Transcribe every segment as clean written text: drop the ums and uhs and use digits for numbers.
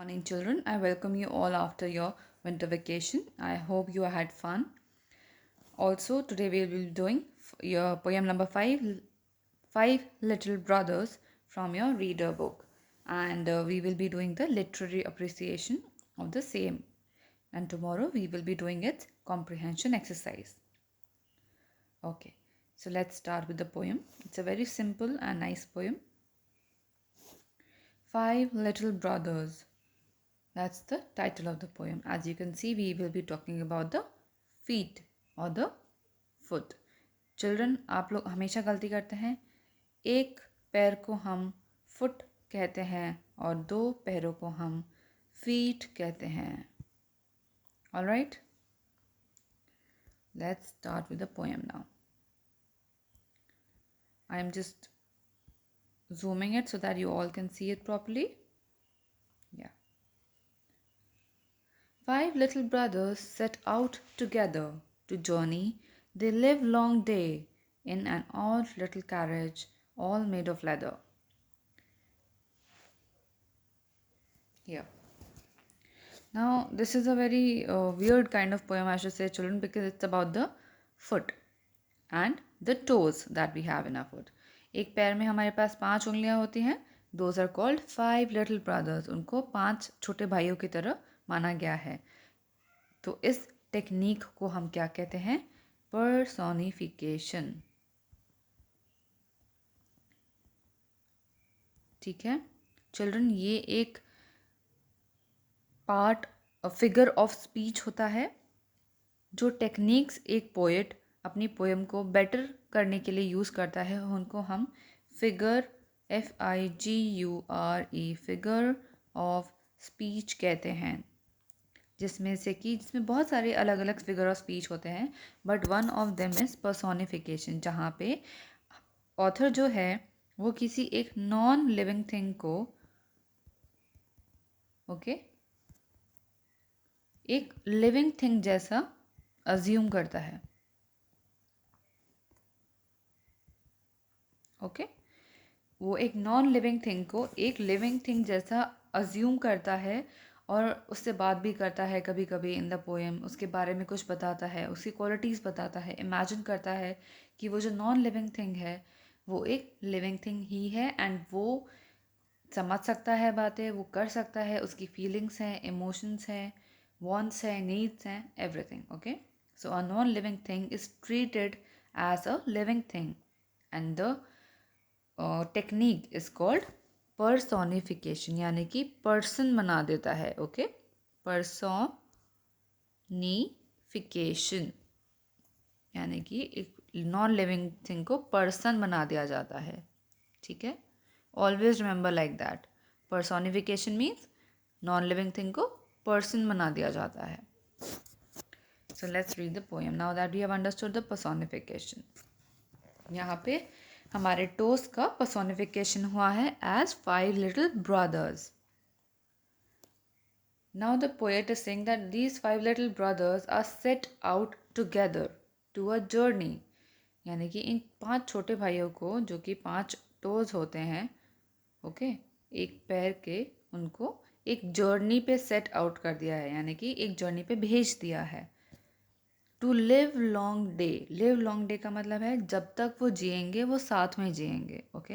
Morning, children. I welcome you all after your winter vacation. I hope you had fun. Also, today we will be doing your poem number five Little Brothers from your reader book, and we will be doing the literary appreciation of the same. And tomorrow we will be doing its comprehension exercise. Okay, so let's start with the poem. It's a very simple and nice poem. Five Little Brothers. That's the title of the poem. As you can see, we will be talking about the feet or the foot. Children, आप लोग हमेशा गलती करते हैं. एक पैर को हम फुट कहते हैं और दो पैरों को हम feet कहते हैं. Alright? Let's start with the poem now. I am just zooming it so that you all can see it properly. Yeah. Five little brothers set out together to journey the livelong day in an odd little carriage, all made of leather. Here. Now, this is a very weird kind of poem, I should say, children, because it's about the foot and the toes that we have in our foot. एक पैर में हमारे पास 5 उंगलियां होती हैं. Those are called five little brothers. उनको 5 छोटे भाइयों की तरह माना गया है. तो इस टेक्निक को हम क्या कहते हैं? पर्सोनिफिकेशन. ठीक है चिल्ड्रन, ये एक पार्ट फिगर ऑफ स्पीच होता है. जो टेक्निक्स एक पोएट अपनी पोएम को बेटर करने के लिए यूज़ करता है उनको हम figure FIGURE figure of speech कहते हैं. जिसमें बहुत सारे अलग अलग फिगर ऑफ स्पीच होते हैं, but one of them is personification, जहाँ पे ऑथर जो है वो किसी एक नॉन लिविंग थिंग को एक लिविंग थिंग जैसा अज्यूम करता है. वो एक नॉन लिविंग थिंग को एक लिविंग थिंग जैसा अज्यूम करता है और उससे बात भी करता है कभी कभी इन द पोएम. उसके बारे में कुछ बताता है, उसकी क्वालिटीज़ बताता है, इमेजिन करता है कि वो जो नॉन लिविंग थिंग है वो एक लिविंग थिंग ही है एंड वो समझ सकता है बातें, वो कर सकता है, उसकी फीलिंग्स हैं, इमोशंस हैं, वॉन्ट्स हैं, नीड्स हैं, everything. Okay, so a non living thing is treated as a living thing and the technique is called personification, यानी कि पर्सन बना देता है. ओके, पर्सोनिफिकेशन यानी कि एक नॉन लिविंग थिंग को पर्सन बना दिया जाता है. ठीक है, always remember like that. Personification means non living thing को पर्सन बना दिया जाता है. So let's read the poem now that we have understood the personification. यहाँ पे हमारे टोस का पर्सोनिफिकेशन हुआ है as five little brothers. Now the poet is saying that these five little brothers are set out together to a journey, यानी कि इन 5 छोटे भाइयों को जो कि 5 टोज होते हैं, ओके, एक पैर के, उनको एक जर्नी पे सेट आउट कर दिया है, यानी कि एक जर्नी पे भेज दिया है. To live long day. Live long day का मतलब है जब तक वो जिएंगे वो साथ में जिएंगे. Okay,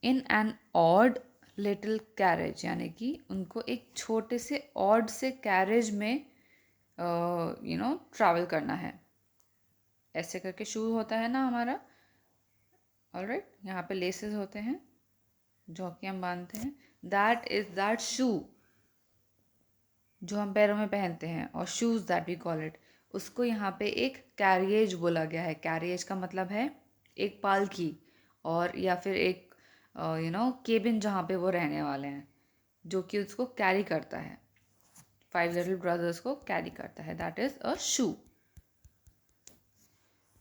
in an odd little carriage, यानी कि उनको एक छोटे से ऑड से कैरेज में ट्रैवल करना है. ऐसे करके शू होता है ना हमारा. ऑलराइट, यहाँ पे लेसेस होते हैं जो कि हम बांधते हैं. दैट शू जो हम पैरों में पहनते हैं, और shoes that we call it, उसको यहाँ पे एक कैरिएज बोला गया है. कैरिएज का मतलब है एक पालकी और या फिर एक केबिन जहाँ पे वो रहने वाले हैं, जो कि उसको कैरी करता है. 5 लिटिल ब्रदर्स को कैरी करता है. That is a shoe.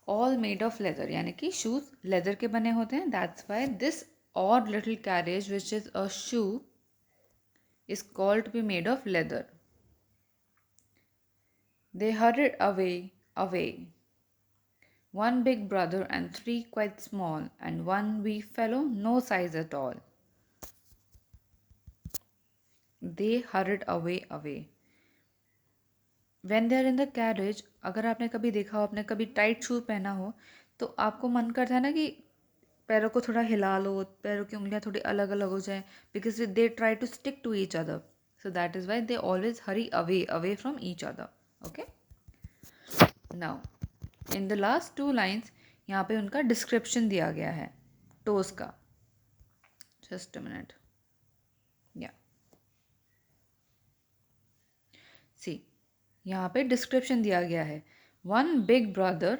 All made of leather, यानी कि शूज लेदर के बने होते हैं. That's why this odd little carriage which is a shoe is called to be made of leather. They hurried away. One big brother and 3 quite small, and one wee fellow no size at all. They heard away. When they are in the carriage, अगर आपने कभी देखा हो, आपने कभी tight शू पहना हो, तो आपको मन करता है ना कि पैरों को थोड़ा हिला लो, पैरों की उंगलियां थोड़ी अलग अलग हो जाए, because they try to stick to each other. So that is why they always hurry away from each other. Okay. Now in the last 2 lines यहाँ पे उनका डिस्क्रिप्शन दिया गया है टोज का. Just a minute. या सी, यहाँ पे डिस्क्रिप्शन दिया गया है. One big brother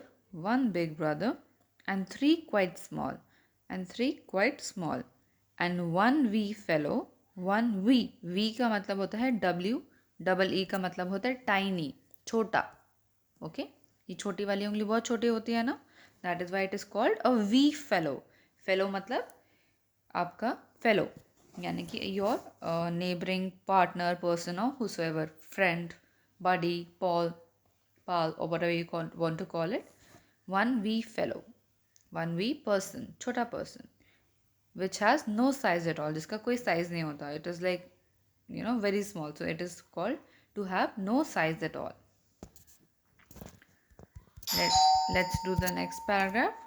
and 3 quite small and one wee fellow. One wee का मतलब होता है डब्ल्यू, डबल ई का मतलब होता है टाइनी, छोटा. ओके. ये छोटी वाली उंगली बहुत छोटी होती है ना, that is why it is called a wee fellow. Fellow मतलब आपका फेलो, यानी कि योर नेबरिंग पार्टनर, पर्सन और हुसोएवर, friend, buddy, pal or whatever you want to call it. One wee fellow, one wee person, छोटा person, which has no size at all, जिसका कोई size नहीं होता. It is like, very small. So it is called to have no size at all. Let's do the next paragraph.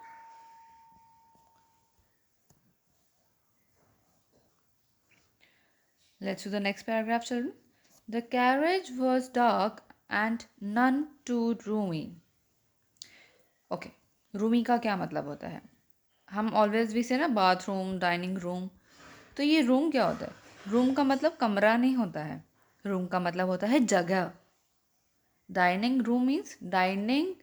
Let's do the next paragraph, children. The carriage was dark and none too roomy. Okay. Rumi का क्या मतलब होता है? हम always भी से ना bathroom, dining room. तो ये रूम क्या होता है? रूम का मतलब कमरा नहीं होता है. रूम का मतलब होता है जगह. डाइनिंग रूम मीन्स डाइनिंग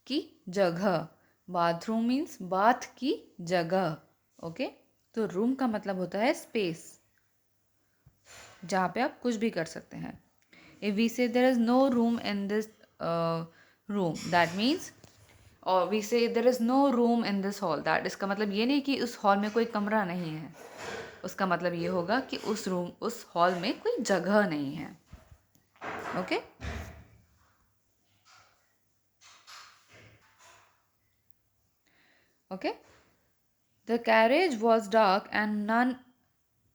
की जगह. बाथरूम मीन्स बाथ की जगह. ओके. तो रूम का मतलब होता है स्पेस, जहाँ पे आप कुछ भी कर सकते हैं. If we say there is no room in this room, that means, और we say there is no room in this hall, that, इसका मतलब ये नहीं कि उस हॉल में कोई कमरा नहीं है. उसका मतलब ये होगा कि उस हॉल में कोई जगह नहीं है. Okay. Okay. The carriage was dark and none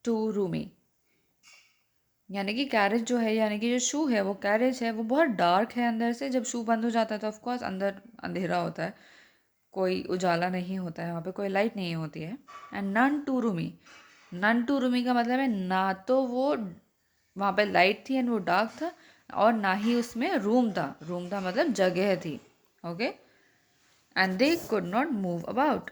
too roomy. यानी कि कैरेज जो है, यानी कि जो शू है, वो कैरेज है, वो बहुत डार्क है अंदर से. जब शू बंद हो जाता है तो ऑफकोर्स अंदर अंधेरा होता है, कोई उजाला नहीं होता है, वहाँ पे कोई लाइट नहीं होती है. And none too roomy, none too roomy का मतलब है ना तो वो वहाँ पे लाइट थी एंड वो डार्क था, और ना ही उसमें रूम था. रूम था मतलब जगह थी. Okay. And they could not move about,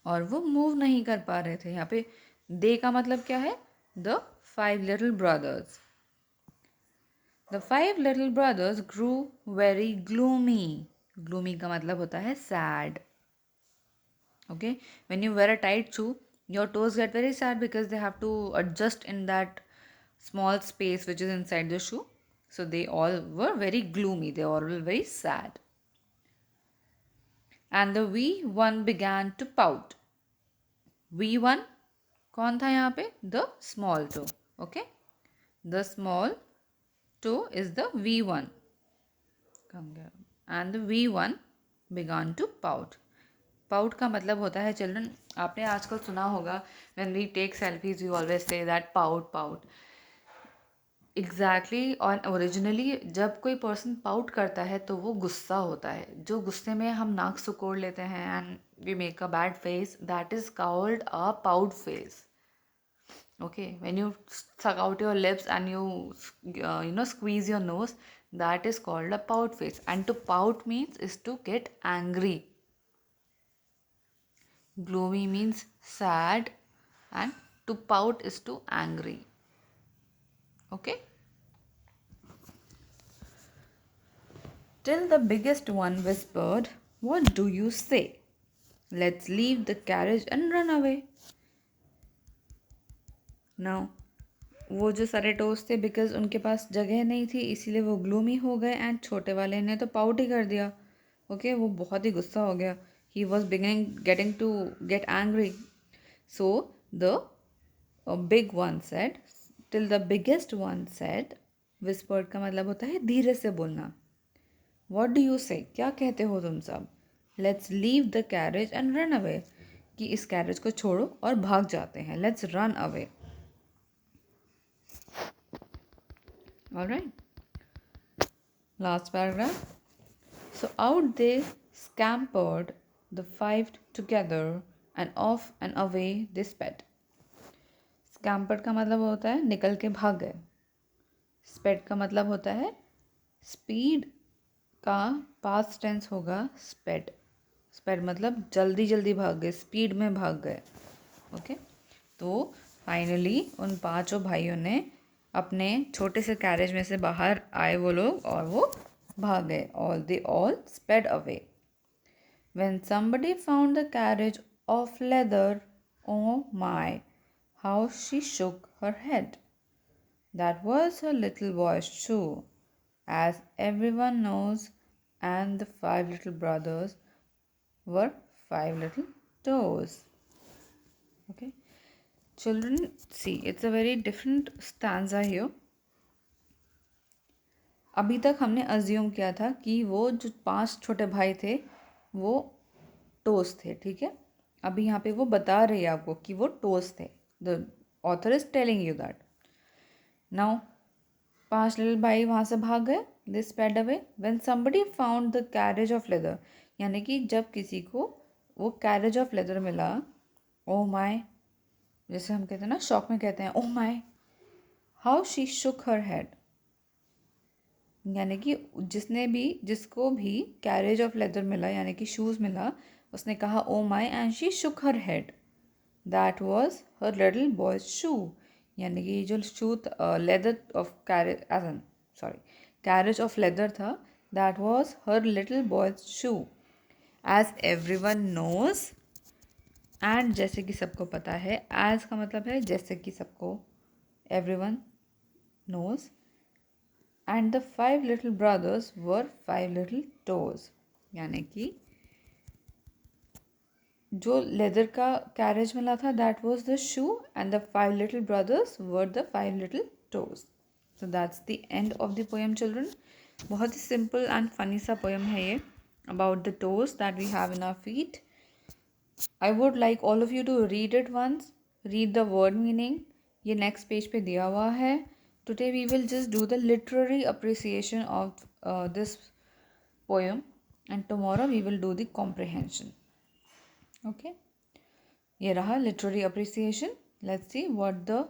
और वो मूव नहीं कर पा रहे थे. यहाँ पे दे का मतलब क्या है? The 5 little brothers. The 5 little brothers grew very gloomy. Gloomy का मतलब होता है sad. Okay, when you wear a tight shoe, your toes get very sad because they have to adjust in that small space which is inside the shoe. So they all were very gloomy, they all were very sad. And the wee one began to pout. Wee one कौन था यहाँ पे? The small toe. Okay, the small toe is the wee one. And the wee one began to pout. Pout का मतलब होता है children, आपने आजकल सुना होगा, when we take selfies we always say that pout pout. Exactly. और originally जब कोई पर्सन पाउट करता है तो वो गुस्सा होता है. जो गुस्से में हम नाक सुकोड़ लेते हैं and we make a bad face, that is called a pout face. Okay, when you suck out your lips and you squeeze your nose, that is called a pout face. And to pout means is to get angry. Gloomy means sad, and to pout is to angry. Okay. Till the biggest one whispered, "What do you say? Let's leave the carriage and run away." Now, वो जो सारे toast थे, because उनके पास जगह नहीं थी, इसीलिए वो ग्लूमी हो गए. एंड छोटे वाले ने तो पाउट ही कर दिया. ओके. वो बहुत ही गुस्सा हो गया. He was beginning getting to get angry. So the big one said, till the biggest one said, whispered का मतलब होता है धीरे से बोलना. व्हाट डू यू से, क्या कहते हो तुम सब? Let's leave the carriage and run away, कि इस कैरेज को छोड़ो और भाग जाते हैं. Let's run away. All right. Last paragraph. So out they scampered, the five together, and off and away they sped. Scampered का मतलब होता है निकल के भाग गए. Sped का मतलब होता है स्पीड का पास्ट टेंस होगा sped. Sped मतलब जल्दी जल्दी भाग गए, स्पीड में भाग गए. ओके, तो फाइनली उन पांचों भाइयों ने अपने छोटे से कैरेज में से बाहर आए वो लोग और वो भाग गए. They all sped away. When somebody found the carriage of leather, oh my, how she shook her head. That was her little boy's shoe, as everyone knows, and the five little brothers were five little toes. Okay, children, see, it's a very different stanza here. अभी तक हमने assume किया था कि वो जो पांच छोटे भाई थे वो टोस थे. ठीक है, अभी यहाँ पे वो बता रही है आपको कि वो टोस थे. The author is telling you that. Now पांच लिटिल भाई वहाँ से भाग गए. They sped away. When somebody found the carriage of leather, यानी कि जब किसी को वो कैरेज ऑफ लेदर मिला, ओ माय, जैसे हम कहते हैं ना शॉक में कहते हैं oh my, how she shook her head, यानी कि जिसको भी कैरेज ऑफ लेदर मिला यानी कि शूज़ मिला, उसने कहा oh my and she shook her head. That was her little boy's shoe, यानी कि जो shoe leather of carriage of leather था, that was her little boy's shoe. As every one knows, and जैसे कि सबको पता है. एज का मतलब है जैसे कि सबको, every one knows. And the five little brothers were five little toes, यानी कि जो लेदर का कैरेज मिला था that was the shoe and the five little brothers were the five little toes. So that's the end of the poem children. बहुत ही simple and funny सा poem है ये, about the toes that we have in our feet. I would like all of you to read it once, read the word meaning. ये next page पे दिया हुआ है. Today we will just do the literary appreciation of this poem, and tomorrow we will do the comprehension. Okay, ये रहा literary appreciation. Let's see what the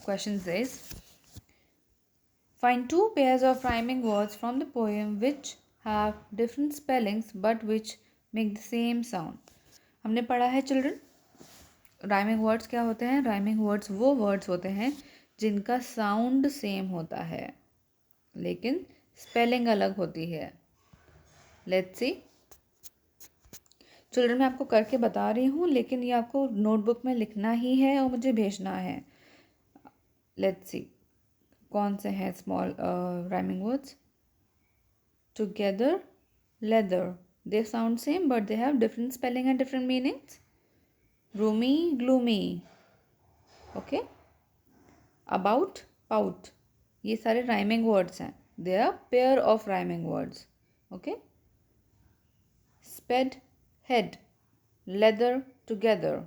question says. Find two pairs of rhyming words from the poem which have different spellings but which make the same sound. हमने पढ़ा है children, rhyming words क्या होते हैं. rhyming words वो words होते हैं जिनका साउंड सेम होता है लेकिन स्पेलिंग अलग होती है. लेट्स सी चिल्ड्रन, मैं आपको करके बता रही हूँ लेकिन ये आपको नोटबुक में लिखना ही है और मुझे भेजना है. लेट्स सी कौन से हैं small rhyming words. Together, leather, they sound same but they have different spelling and different meanings. Roomy, gloomy. Okay, about, pout, ये सारे राइमिंग वर्ड्स हैं. They are pair of rhyming words. Okay, sped, head, leather, together,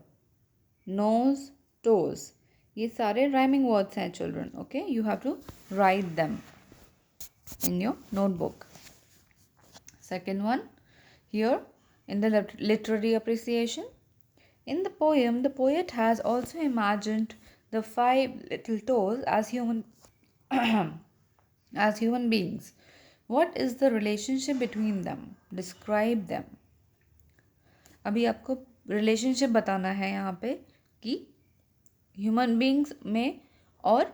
knows, toes, ये सारे rhyming words हैं children. Okay, you have to write them in your notebook. Second one, here in the literary appreciation. In the poem, the poet has also imagined the five little toes as human beings. What is the relationship between them? Describe them. अभी आपको relationship बताना है यहाँ पे कि human beings में और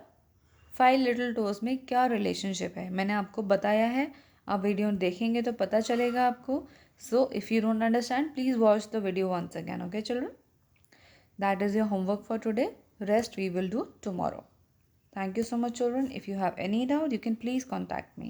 five little toes में क्या रिलेशनशिप है. मैंने आपको बताया है, आप वीडियो देखेंगे तो पता चलेगा आपको. So if you don't understand please watch the video once again. Okay children, that is your homework for today. Rest we will do tomorrow. Thank you so much children. If you have any doubt, you can please contact me.